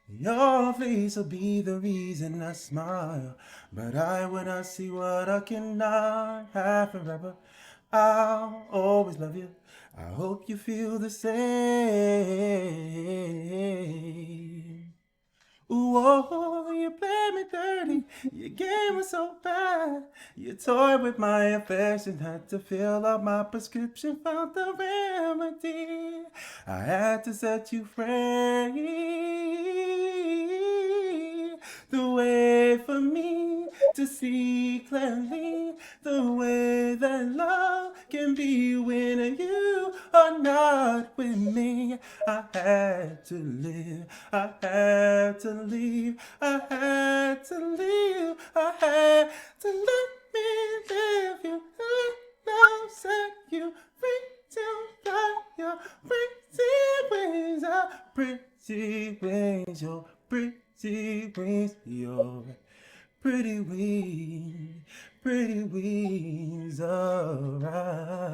Your face will be the reason I smile, but I will not see what I cannot have forever. I'll always love you. I hope you feel the same. Whoa, you played me dirty. Your game was so bad. You toyed with my affection, had to fill up my prescription, found the remedy. I had to set you free. The way for me to see clearly, the way that love can be when you are not with me. I had to live, I had to leave, I had to leave, I had to let me live you, let love set you free to fly your pretty wings, your pretty wings, your pretty wings, your pretty wings, alright.